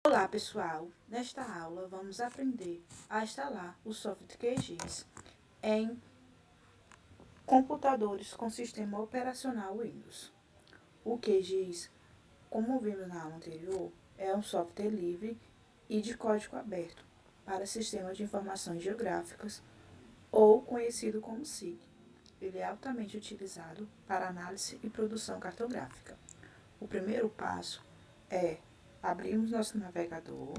Olá pessoal, nesta aula vamos aprender a instalar o software QGIS em computadores com sistema operacional Windows. O QGIS, como vimos na aula anterior, é um software livre e de código aberto para sistemas de informações geográficas ou conhecido como SIG. Ele é altamente utilizado para análise e produção cartográfica. O primeiro passo é abrirmos nosso navegador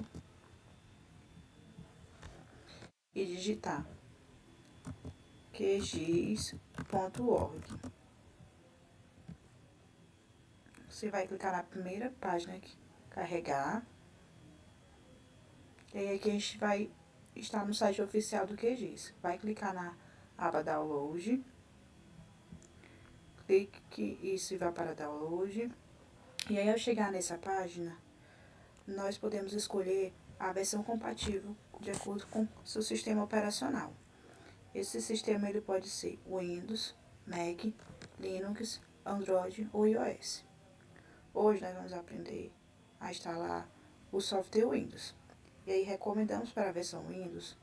e digitar qgis.org. Você vai clicar na primeira página que carregar. E aí aqui a gente vai estar no site oficial do QGIS. Vai clicar na aba Download. Clique isso e vá para Download. E aí ao chegar nessa página, nós podemos escolher a versão compatível de acordo com seu sistema operacional. Esse sistema ele pode ser Windows, Mac, Linux, Android ou iOS. Hoje nós vamos aprender a instalar o software Windows. E aí recomendamos para a versão Windows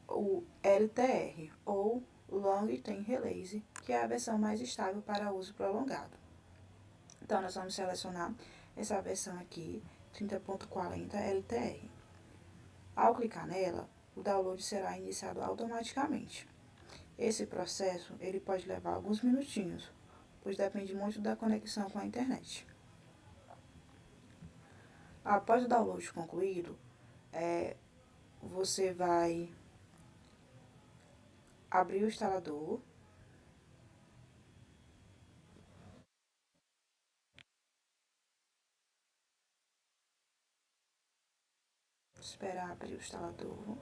o LTR ou Long Term Release, que é a versão mais estável para uso prolongado. Então nós vamos selecionar essa versão aqui, 30.40 LTR. Ao clicar nela, o download será iniciado automaticamente. Esse processo ele pode levar alguns minutinhos, pois depende muito da conexão com a internet. Após o download concluído, você vai abrir o instalador. Esperar abrir o instalador.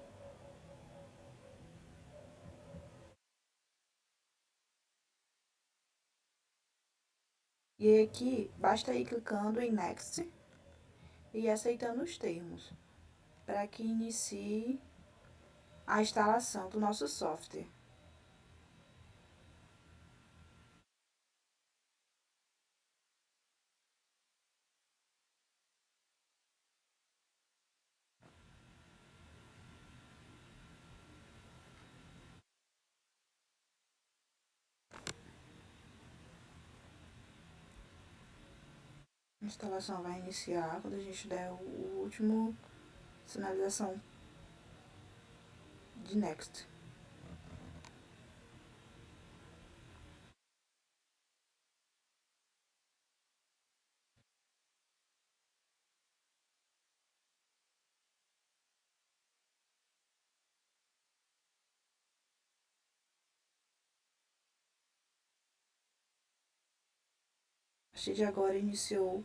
E aqui, basta ir clicando em Next e aceitando os termos, para que inicie a instalação do nosso software. A instalação vai iniciar quando a gente der o último sinalização de Next. A partir de agora iniciou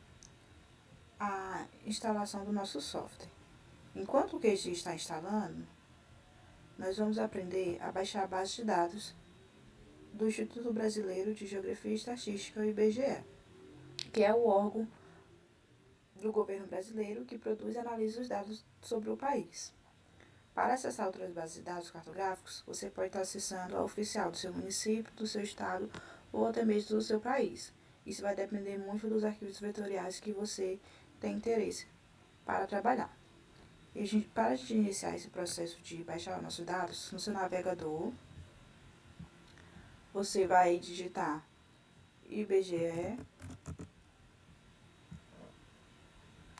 a instalação do nosso software. Enquanto o QGIS está instalando, nós vamos aprender a baixar a base de dados do Instituto Brasileiro de Geografia e Estatística, o IBGE, que é o órgão do governo brasileiro que produz e analisa os dados sobre o país. Para acessar outras bases de dados cartográficos, você pode estar acessando a oficial do seu município, do seu estado ou até mesmo do seu país. Isso vai depender muito dos arquivos vetoriais que você tem interesse para trabalhar. Para a gente iniciar esse processo de baixar os nossos dados, no seu navegador, você vai digitar IBGE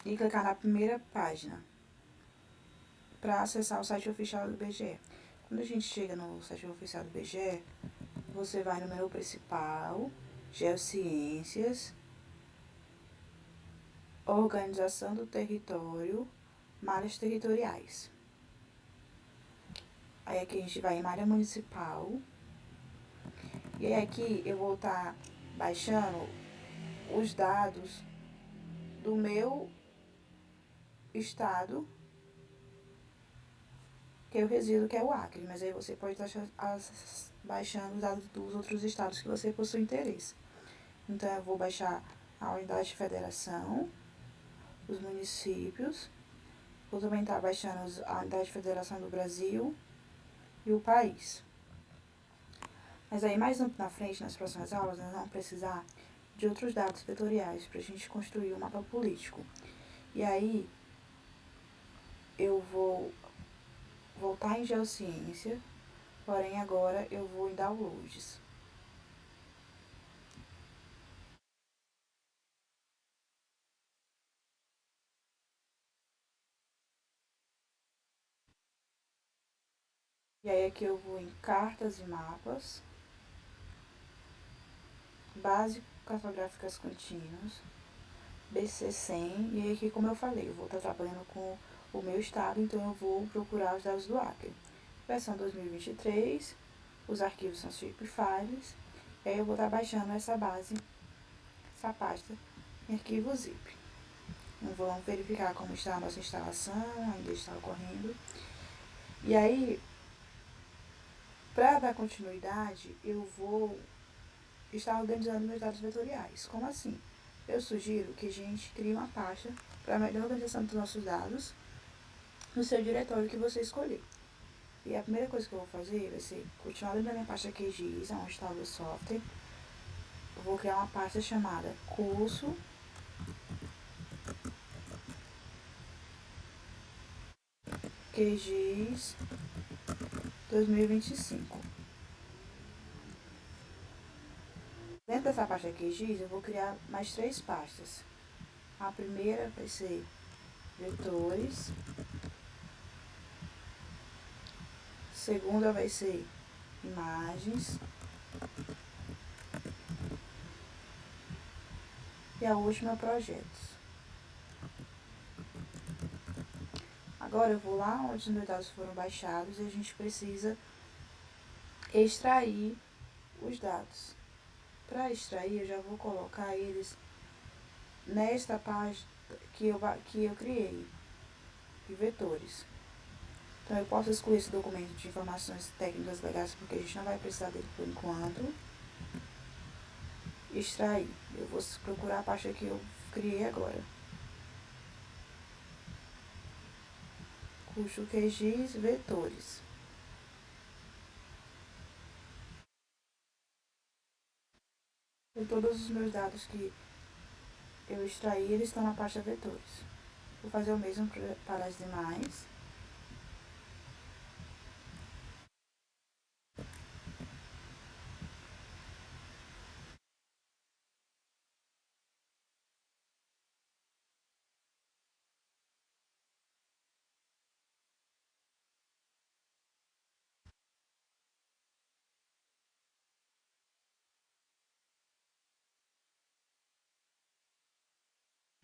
e clicar na primeira página para acessar o site oficial do IBGE. Quando a gente chega no site oficial do IBGE, você vai no menu principal, Geociências, Organização do Território, Malhas Territoriais. Aí aqui a gente vai em malha municipal. E aí aqui eu vou estar baixando os dados do meu estado, que eu resido, que é o Acre. Mas aí você pode estar baixando os dados dos outros estados que você possui interesse. Então eu vou baixar a unidade de federação, os municípios. Vou também estar baixando a unidade de federação do Brasil e o país. Mas aí mais na frente, nas próximas aulas, nós vamos precisar de outros dados vetoriais para a gente construir um mapa político. E aí eu vou voltar em Geociência, porém agora eu vou em Downloads. E aí aqui eu vou em Cartas e Mapas, Base Cartográficas Contínuas, BC100, e aí aqui, como eu falei, eu vou estar trabalhando com o meu estado, então eu vou procurar os dados do Acre. Versão 2023, os arquivos são shapefiles, e aí eu vou estar baixando essa base, essa pasta, em arquivo zip. Vamos verificar como está a nossa instalação, ainda está ocorrendo. E aí, para dar continuidade, eu vou estar organizando meus dados vetoriais. Como assim? Eu sugiro que a gente crie uma pasta para a melhor organização dos nossos dados no seu diretório que você escolher. E a primeira coisa que eu vou fazer vai ser continuar dentro da minha pasta QGIS, onde está o meu software. Eu vou criar uma pasta chamada curso QGIS 2025. Dentro dessa pasta QGIS, eu vou criar mais 3 pastas. A primeira vai ser vetores, a segunda vai ser imagens e a última projetos. Agora eu vou lá onde os meus dados foram baixados e a gente precisa extrair os dados. Para extrair, eu já vou colocar eles nesta página que eu criei, de vetores. Então eu posso excluir esse documento de informações técnicas legais, porque a gente não vai precisar dele por enquanto. Extrair. Eu vou procurar a pasta que eu criei agora. Curso QGIS vetores. E todos os meus dados que eu extraí, eles estão na pasta vetores. Vou fazer o mesmo para as demais.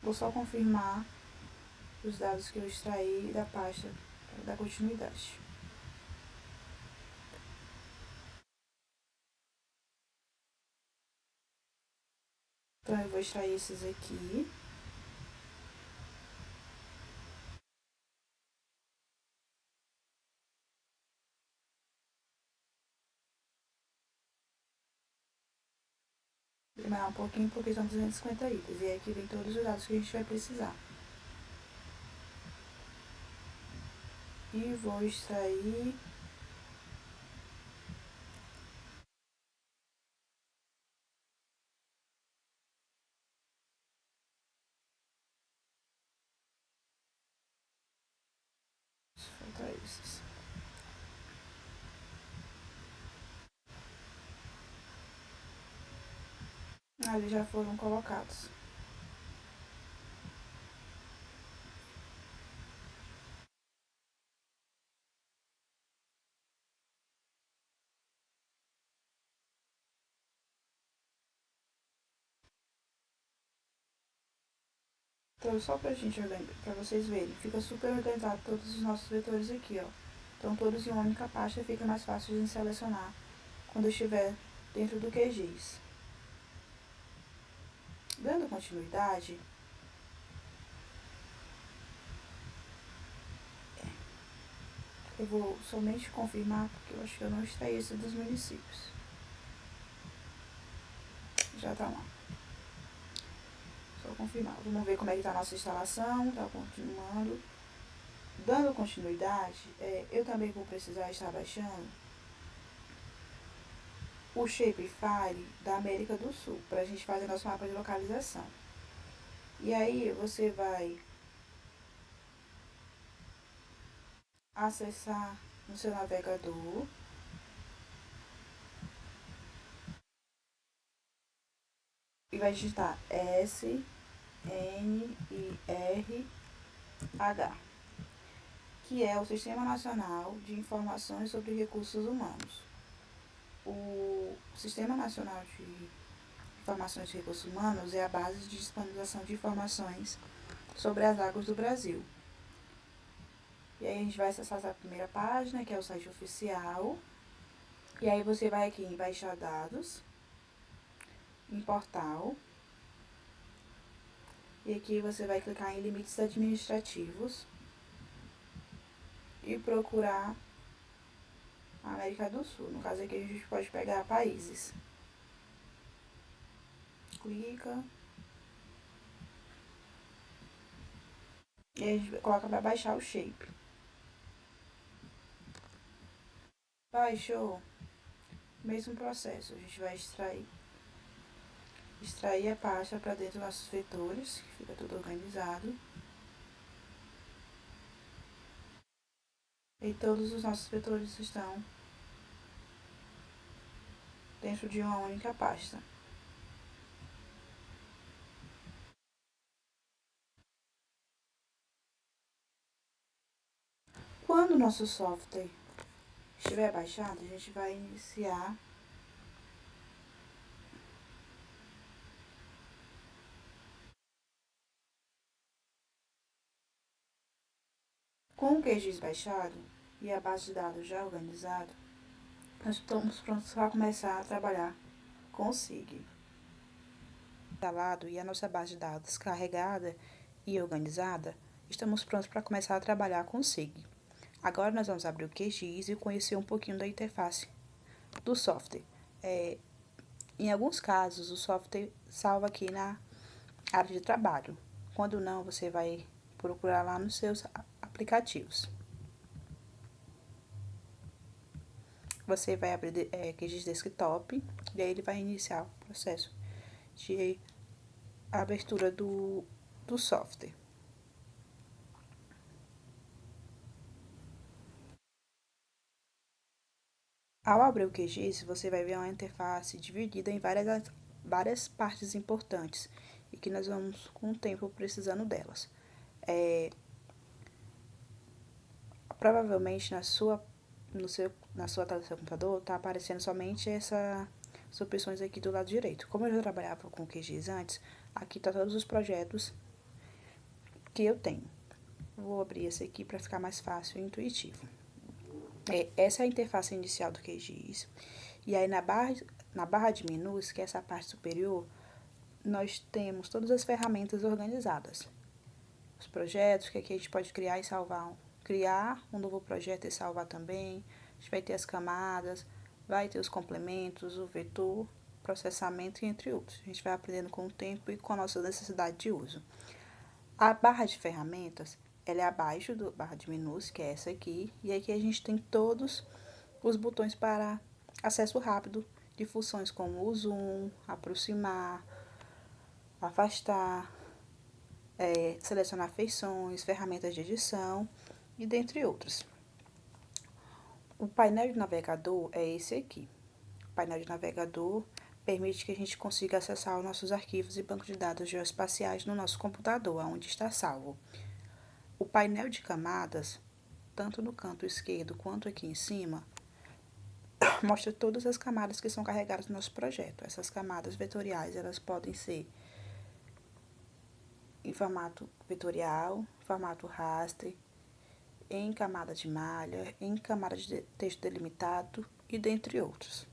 Vou só confirmar os dados que eu extraí da pasta para dar continuidade. Então eu vou extrair esses aqui. Demorar um pouquinho porque são 250 itens. E aqui vem todos os dados que a gente vai precisar. E vou extrair falta esses. Eles já foram colocados. Então, só pra gente organizar, pra vocês verem, fica super organizado todos os nossos vetores aqui, ó. Então, todos em uma única pasta, fica mais fácil de selecionar quando estiver dentro do QGIS. Dando continuidade, eu vou somente confirmar, porque eu acho que eu não extraí esse dos municípios. Já tá lá. Só confirmar. Vamos ver como é que tá a nossa instalação, tá continuando. Dando continuidade, eu também vou precisar estar baixando o Shapefile da América do Sul, para a gente fazer nosso mapa de localização. E aí você vai acessar no seu navegador e vai digitar SNIRH, que é o Sistema Nacional de Informações sobre Recursos Humanos. O Sistema Nacional de Informações de Recursos Humanos é a base de disponibilização de informações sobre as águas do Brasil. E aí a gente vai acessar a primeira página, que é o site oficial. E aí você vai aqui em baixar dados, em portal. E aqui você vai clicar em limites administrativos e procurar a América do Sul. No caso aqui a gente pode pegar países. Clica. E aí a gente coloca para baixar o shape. Baixou. Mesmo processo. A gente vai extrair a pasta para dentro dos nossos vetores, que fica tudo organizado. E todos os nossos vetores estão dentro de uma única pasta. Quando o nosso software estiver baixado, a gente vai iniciar com o QGIS baixado e a base de dados já organizada. Nós estamos prontos para começar a trabalhar com o SIG. Instalado e a nossa base de dados carregada e organizada, estamos prontos para começar a trabalhar com o SIG. Agora nós vamos abrir o QGIS e conhecer um pouquinho da interface do software. Em alguns casos, o software salva aqui na área de trabalho. Quando não, você vai procurar lá nos seus aplicativos. Você vai abrir QGIS Desktop e aí ele vai iniciar o processo de abertura do software. Ao abrir o QGIS, você vai ver uma interface dividida em várias partes importantes e que nós vamos, com o tempo, precisando delas. Provavelmente na sua tela do seu computador está aparecendo somente essas opções aqui do lado direito. Como eu já trabalhava com o QGIS antes, aqui está todos os projetos que eu tenho. Vou abrir esse aqui para ficar mais fácil e intuitivo. Essa é a interface inicial do QGIS. E aí na barra de menus, que é essa parte superior, nós temos todas as ferramentas organizadas. Os projetos, que aqui a gente pode criar e salvar. Criar um novo projeto e salvar também. A gente vai ter as camadas, vai ter os complementos, o vetor, processamento e entre outros. A gente vai aprendendo com o tempo e com a nossa necessidade de uso. A barra de ferramentas, ela é abaixo da barra de menus, que é essa aqui. E aqui a gente tem todos os botões para acesso rápido de funções como o zoom, aproximar, afastar, selecionar feições, ferramentas de edição e dentre outros. O painel de navegador é esse aqui. O painel de navegador permite que a gente consiga acessar os nossos arquivos e bancos de dados geoespaciais no nosso computador, onde está salvo. O painel de camadas, tanto no canto esquerdo quanto aqui em cima, mostra todas as camadas que são carregadas no nosso projeto. Essas camadas vetoriais, elas podem ser em formato vetorial, formato raster, em camada de malha, em camada de texto delimitado e dentre outros.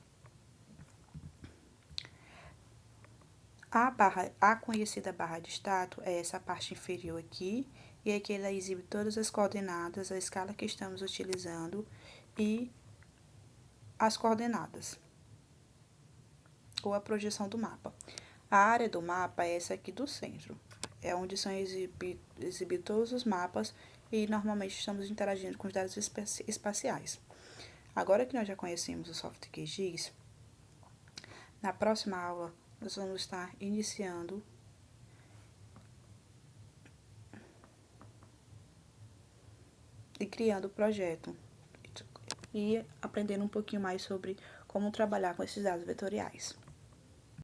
A conhecida barra de status é essa parte inferior aqui, e aqui ela exibe todas as coordenadas, a escala que estamos utilizando e as coordenadas, ou a projeção do mapa. A área do mapa é essa aqui do centro, é onde são exibidos todos os mapas e normalmente estamos interagindo com os dados espaciais. Agora que nós já conhecemos o software QGIS, na próxima aula nós vamos estar iniciando e criando o projeto e aprendendo um pouquinho mais sobre como trabalhar com esses dados vetoriais.